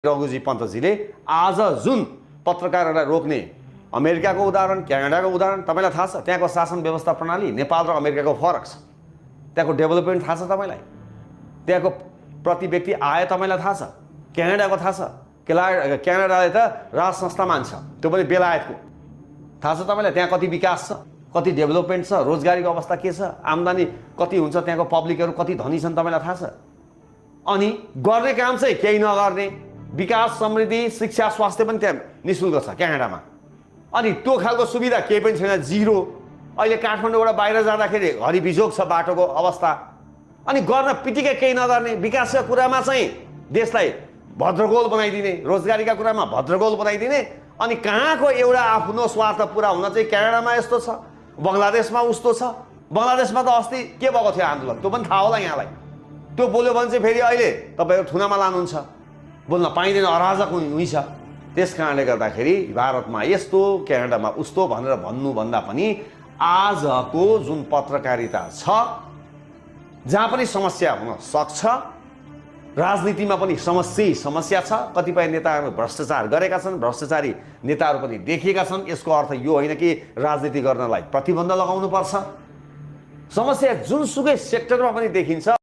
रघुजी पन्तजीले आज जुन पत्रकारहरूलाई रोक्ने अमेरिकाको उदाहरण, क्यानाडाको उदाहरण तपाईलाई थाहा छ। त्यहाँको शासन व्यवस्था प्रणाली नेपाल र अमेरिकाको फरक छ। त्यहाँको डेभलपमेन्ट थाहा छ तपाईलाई, त्यहाँको प्रति व्यक्ति आय तपाईलाई थाहा छ। क्यानाडाको थाहा छ, क्यानाडाले त राज संस्था मान्छ, त्यो पनि बेलायतको। थाहा छ तपाईलाई त्यहाँ कति विकास छ, कति डेभलपमेन्ट छ, रोजगारीको अवस्था के छ, आम्दानी कति हुन्छ, त्यहाँको पब्लिकहरू कति धनी छन् तपाईलाई थाहा छ। अनि गर्ने काम चाहिँ केही नगर्ने, विकास, समृद्धि, शिक्षा, स्वास्थ्य पनि त्यहाँ निःशुल्क छ क्यानाडामा। अनि त्यो खालको सुविधा केही पनि छैन, जिरो। अहिले काठमाडौँबाट बाहिर जाँदाखेरि हरिबिजोग छ बाटोको अवस्था। अनि गर्न पिटिकै केही नगर्ने, विकासका कुरामा चाहिँ देशलाई भद्रगोल बनाइदिने, रोजगारीका कुरामा भद्रगोल बनाइदिने। अनि कहाँको एउटा आफ्नो स्वार्थ पुरा हुन चाहिँ क्यानाडामा यस्तो छ, बङ्गलादेशमा उस्तो छ। बङ्गलादेशमा त अस्ति के भएको थियो आन्दोलन, त्यो पनि थाहा होला यहाँलाई। त्यो बोल्यो भने चाहिँ फेरि अहिले तपाईँहरू थुनामा लानुहुन्छ, बोल्न पाइँदैन, अराजक हुन्छ। त्यस कारणले गर्दाखेरि भारतमा यस्तो, क्यानाडामा उस्तो भनेर भन्नुभन्दा पनि आजको जुन पत्रकारिता छ, जहाँ पनि समस्या हुन सक्छ, राजनीतिमा पनि समस्या छ। कतिपय नेताहरू भ्रष्टाचार गरेका छन्, भ्रष्टाचारी नेताहरू पनि देखिएका छन्। यसको अर्थ यो होइन कि राजनीति गर्नलाई प्रतिबन्ध लगाउनुपर्छ। समस्या जुनसुकै सेक्टरमा पनि देखिन्छ।